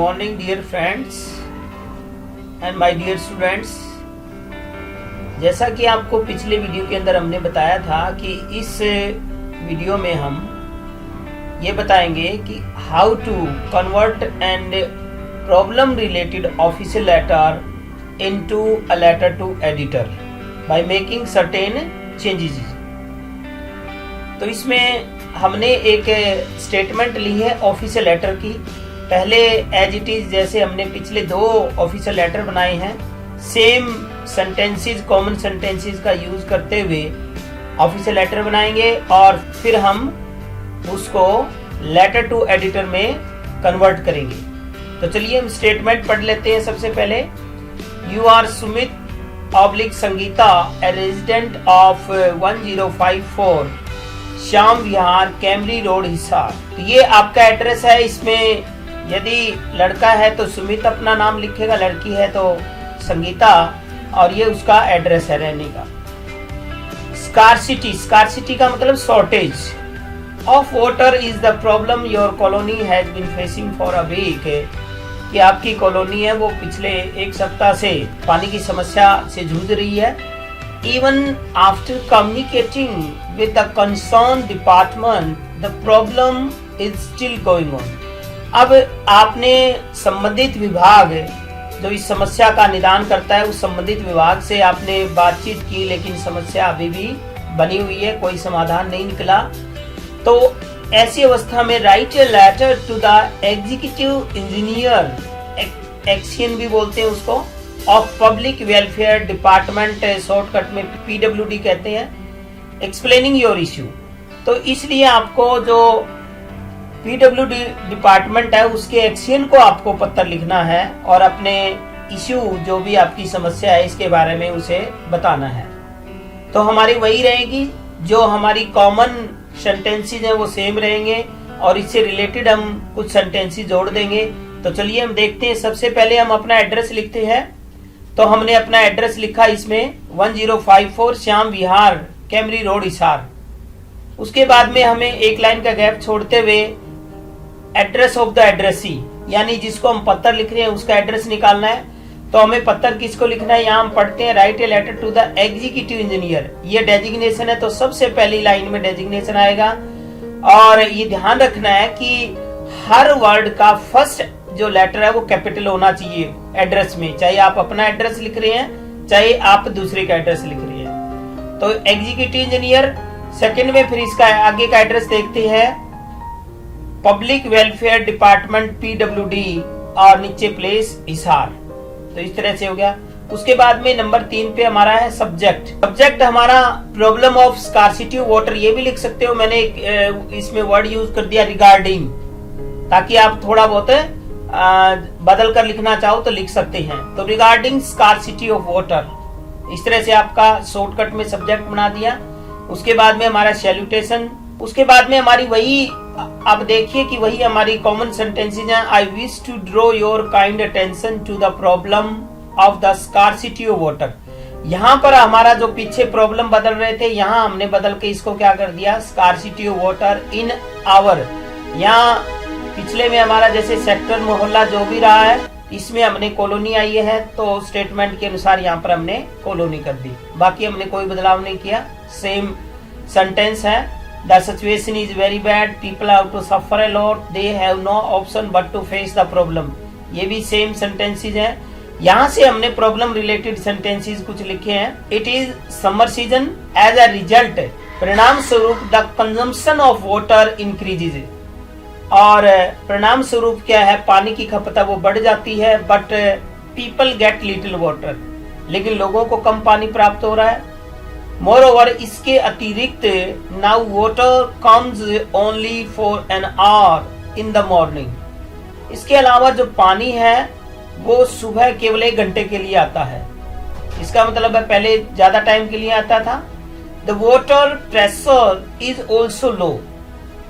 morning dear friends and my dear students। जैसा कि आपको पिछले वीडियो के अंदर हमने बताया था कि इस वीडियो में हम ये बताएंगे कि how to convert and problem related official letter into a letter to editor by making certain changes. तो इसमें हमने एक स्टेटमेंट ली है ऑफिशियल लेटर की। पहले एज इट इज जैसे हमने पिछले 2 ऑफिशियल लेटर बनाए हैं, सेम सेंटेंसेस कॉमन सेंटेंसेस का यूज करते हुए ऑफिशियल लेटर बनाएंगे और फिर हम उसको लेटर टू एडिटर में कन्वर्ट करेंगे। तो चलिए हम स्टेटमेंट पढ़ लेते हैं। सबसे पहले, you are Sumit oblique Sangeeta a resident of 1054 Shyam Vihar कैमरी रोड हिसार। तो ये आपका एड्रेस है। इसमें यदि लड़का है तो सुमित अपना नाम लिखेगा, लड़की है तो संगीता, और ये उसका एड्रेस है रहने का। स्कार्सिटी, स्कार्सिटी का मतलब shortage of water is the problem your colony has been facing for a week. कि आपकी कॉलोनी है वो पिछले 1 सप्ताह से पानी की समस्या से जूझ रही है। Even after communicating with the concerned department, the problem is still going on। अब आपने संबंधित विभाग जो इस समस्या का निदान करता है उस संबंधित विभाग से आपने बातचीत की, लेकिन समस्या अभी भी बनी हुई है, कोई समाधान नहीं निकला। तो ऐसी अवस्था में write a letter to the executive engineer, XEN भी बोलते हैं उसको, of public welfare department, shortcut में PWD कहते हैं, एक्सप्लेनिंग योर इश्यू। तो इसलिए आपको जो PWD डिपार्टमेंट है उसके एक्सियन को आपको पत्र लिखना है और अपने इश्यू जो भी आपकी समस्या है इसके बारे में उसे बताना है। तो हमारी वही रहेगी, जो हमारी कॉमन सेंटेंसेस हैं वो सेम रहेंगे और इससे रिलेटेड हम कुछ सेंटेंसेस जोड़ देंगे। तो चलिए हम देखते हैं। सबसे पहले हम अपना एड्रेस लिखते हैं। तो हमने अपना एड्रेस लिखा इसमें 1054 श्याम विहार कैमरी रोड हिसार। उसके बाद में हमें एक लाइन का गैप छोड़ते हुए एड्रेस ऑफ द एड्रेसी, यानी जिसको हम पत्र लिख रहे हैं उसका एड्रेस निकालना है। तो हमें पत्र किसको लिखना है, यहाँ हम पढ़ते हैं write a letter to the executive engineer. ये डेजिग्नेशन है तो सबसे पहली लाइन में डेजिग्नेशन आएगा। और ये ध्यान रखना है कि हर वर्ड का फर्स्ट जो लेटर है वो कैपिटल होना चाहिए एड्रेस में, चाहे आप अपना एड्रेस लिख रहे हैं चाहे आप दूसरे का एड्रेस लिख रहे हैं। तो एग्जीक्यूटिव इंजीनियर सेकंड में, फिर इसका आगे का एड्रेस देखते हैं पब्लिक वेलफेयर डिपार्टमेंट PWD और नीचे प्लेस हिसार। तो इस तरह से हो गया। उसके बाद में नंबर 3 पे हमारा है सब्जेक्ट। सब्जेक्ट हमारा प्रॉब्लम ऑफ स्कार्सिटी वाटर, ये भी लिख सकते हो। मैंने इसमें वर्ड यूज कर दिया रिगार्डिंग, ताकि आप थोड़ा बहुत बदल कर लिखना चाहो तो लिख सकते हैं। तो रिगार्डिंग स्कार्सिटी ऑफ वाटर, इस तरह से आपका शॉर्टकट में सब्जेक्ट बना दिया। उसके बाद में हमारा सैल्यूटेशन। उसके बाद में हमारी वही, आप देखिए कि वही हमारी कॉमन सेंटेंसेस हैं। I wish to draw your kind attention to the problem of the scarcity of water. यहाँ पर हमारा जो पीछे प्रॉब्लम बदल रहे थे, यहाँ हमने बदल के इसको क्या कर दिया, scarcity of water in our. यहाँ पिछले में हमारा जैसे सेक्टर मोहल्ला जो भी रहा है, इसमें हमने कॉलोनी आई है तो स्टेटमेंट के अनुसार यहाँ पर हमने कॉलोनी कर दी। बाकी हमने कोई बदलाव नहीं किया, सेम सेंटेंस है। The situation is very bad, people have to suffer a lot, they have no option but to face the problem. ये भी सेम सेंटेंसेस हैं। यहाँ से हमने प्रॉब्लम रिलेटेड सेंटेंसेस कुछ लिखे हैं। It is summer season, as a result परिणाम स्वरूप the consumption of water increases. और परिणाम स्वरूप क्या है, पानी की खपत वो बढ़ जाती है। But people get little water, लेकिन लोगों को कम पानी प्राप्त हो रहा है। मोर ओवर, इसके अतिरिक्त now water comes only for an hour in the morning. इसके अलावा जो पानी है वो सुबह केवल 1 घंटे के लिए आता है। इसका मतलब है पहले ज्यादा टाइम के लिए आता था। The water pressure is also low,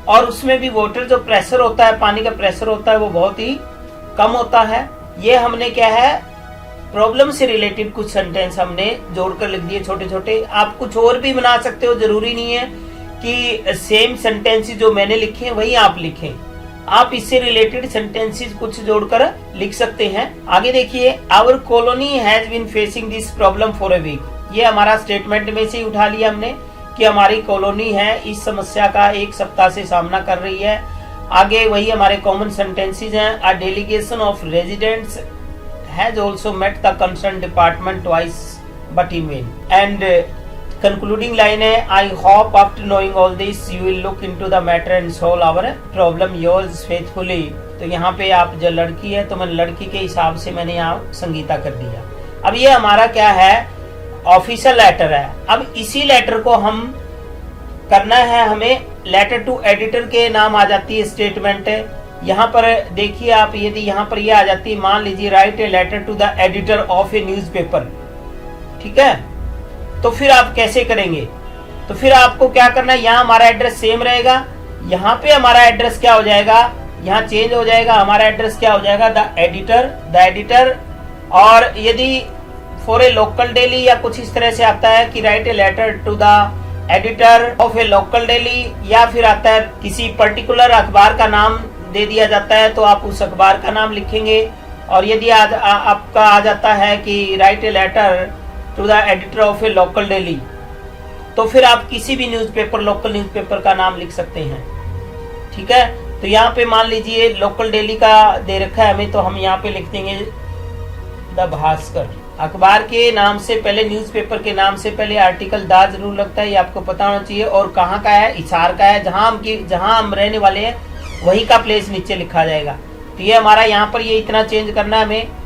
और उसमें भी वाटर जो प्रेशर होता है, पानी का प्रेशर होता है वो बहुत ही कम होता है। ये हमने क्या है, प्रॉब्लम से रिलेटेड कुछ सेंटेंस हमने जोड़कर लिख दिए छोटे छोटे। आप कुछ और भी बना सकते हो, जरूरी नहीं है कि सेम सेंटेंस जो मैंने लिखे हैं वही आप लिखें। आप इससे रिलेटेड सेंटेंसेस कुछ जोड़कर लिख सकते हैं। आगे देखिए, our colony has been facing this problem for a week. ये हमारा स्टेटमेंट में से उठा लिया हमने कि हमारी कॉलोनी है इस समस्या का एक सप्ताह से सामना कर रही है। आगे वही हमारे कॉमन सेंटेंसेस हैं। A delegation of residents has also met the concern department twice but in vain. And concluding line है, I hope after knowing all this you will look into the matter and solve our problem yours faithfully. तो यहाँ पे आप जो लड़की है तो मैंने लड़की के हिसाब से मैंने यहाँ संगीता कर दिया। अब ये हमारा क्या है, ऑफिशियल लेटर है। अब इसी लेटर को हम करना है, हमें लेटर टू एडिटर के नाम आ जाती है स्टेटमेंट। यहाँ पर देखिए आप, यदि यहाँ पर ये आ जाती है, मान लीजिए write a letter to the editor of a newspaper, ठीक है। तो फिर आप कैसे करेंगे, तो फिर आपको क्या करना है, यहाँ हमारा एड्रेस सेम रहेगा, यहाँ पे हमारा एड्रेस क्या हो जाएगा, यहाँ चेंज हो जाएगा, हमारा एड्रेस क्या हो जाएगा, द एडिटर। और यदि फॉर ए लोकल डेली या कुछ इस तरह से आता है कि write a letter to the editor of a local daily, या फिर आता है किसी पर्टिकुलर अखबार का नाम दे दिया जाता है तो आप उस अखबार का नाम लिखेंगे। और यदि आपका आ जाता है कि write a letter to the editor of a local daily, तो फिर आप किसी भी न्यूज़पेपर, लोकल न्यूज़पेपर का नाम लिख सकते हैं, ठीक है। तो यहाँ पे मान लीजिए लोकल डेली का दे रखा है हमें, तो हम यहाँ पे लिख देंगे द भास्कर। अखबार के नाम से पहले, न्यूज़पेपर के नाम से पहले आर्टिकल दा जरूर लगता है, ये आपको पता होना चाहिए। और कहाँ का है, हिसार का है, जहाँ हम रहने वाले हैं वही का प्लेस नीचे लिखा जाएगा। तो ये हमारा यहाँ पर ये इतना चेंज करना है हमें।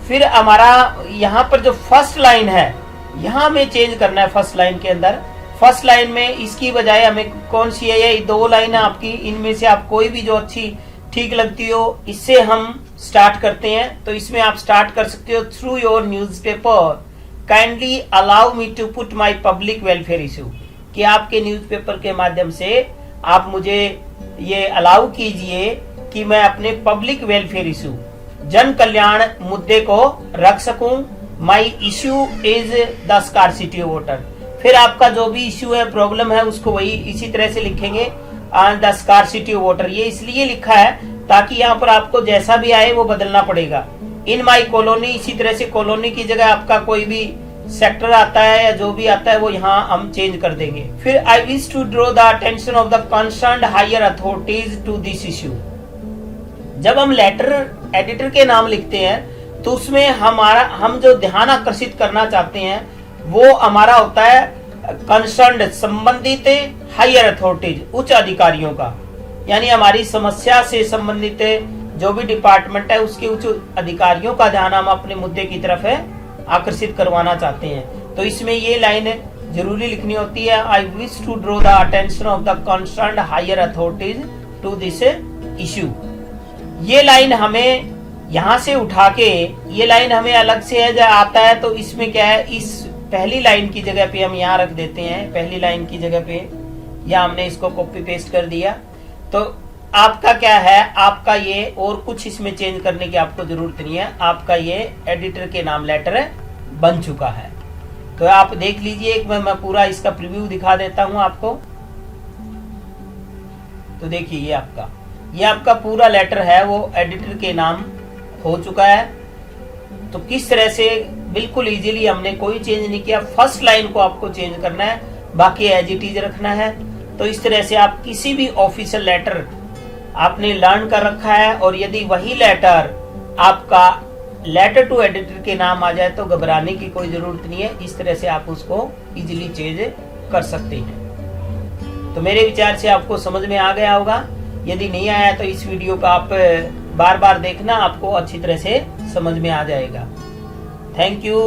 फिर हमारा यहाँ पर जो फर्स्ट लाइन है, यहाँ हमें चेंज करना है। फर्स्ट लाइन के अंदर, फर्स्ट लाइन में इसकी बजाय हमें कौन सी है, ये दो लाइन है आपकी, इनमें से आप कोई भी जो अच्छी ठीक लगती हो इससे हम स्टार्ट करते हैं। तो इसमें आप स्टार्ट कर सकते हो, through your newspaper kindly allow me to put my public welfare issue, कि आपके न्यूज़पेपर के माध्यम से आप मुझे ये अलाउ कीजिए कि मैं अपने पब्लिक वेलफेयर इशू, जन कल्याण मुद्दे को रख सकूं। My issue is the scarcity of water. फिर आपका जो भी इशू है, प्रॉब्लम है, उसको वही इसी तरह से लिखेंगे, द स्कार्सिटी ऑफ वाटर। ये इसलिए लिखा है ताकि यहाँ पर आपको जैसा भी आए वो बदलना पड़ेगा। इन माई कॉलोनी, इसी तरह से कॉलोनी की जगह आपका कोई भी सेक्टर आता है या जो भी आता है वो यहाँ हम चेंज कर देंगे। फिर I wish to draw the attention of the concerned higher authorities to this issue. जब हम लेटर एडिटर के नाम लिखते हैं तो उसमें हम जो ध्यान आकर्षित करना चाहते हैं वो हमारा होता है कंसर्न्ड, संबंधित हायर अथॉरिटीज, उच्च अधिकारियों का, यानी हमारी समस्या से संबंधित जो भी डिपार्टमेंट है उसके उच्च अधिकारियों का ध्यान हम अपने मुद्दे की तरफ है आकर्षित करवाना चाहते हैं। तो इसमें ये लाइन जरूरी लिखनी होती है, I wish to draw the attention of the concerned higher authorities to this issue. ये लाइन हमें यहाँ से उठा के, ये लाइन हमें अलग से है जब आता है, तो इसमें क्या है, इस पहली लाइन की जगह पे हम यहाँ रख देते हैं, पहली लाइन की जगह पे, या हमने इसको कॉपी पेस्ट कर दिया। तो आपका क्या है, आपका ये और कुछ इसमें चेंज करने की आपको जरूरत नहीं है, आपका ये एडिटर के नाम लेटर बन चुका है। तो आप देख लीजिए, एक मैं पूरा इसका प्रीव्यू दिखा देता हूं आपको। तो देखिए ये आपका पूरा लेटर है वो एडिटर के नाम हो चुका है। तो किस तरह से बिल्कुल इजीली, हमने कोई चेंज नहीं किया, फर्स्ट लाइन को आपको चेंज करना है, बाकी एज इट इज रखना है। तो इस तरह से आप किसी भी ऑफिशियल लेटर आपने लर्न कर रखा है, और यदि वही लेटर आपका लेटर टू एडिटर के नाम आ जाए तो घबराने की कोई जरूरत नहीं है, इस तरह से आप उसको इजीली चेंज कर सकते हैं। तो मेरे विचार से आपको समझ में आ गया होगा। यदि नहीं आया तो इस वीडियो को आप बार बार देखना, आपको अच्छी तरह से समझ में आ जाएगा। Thank you.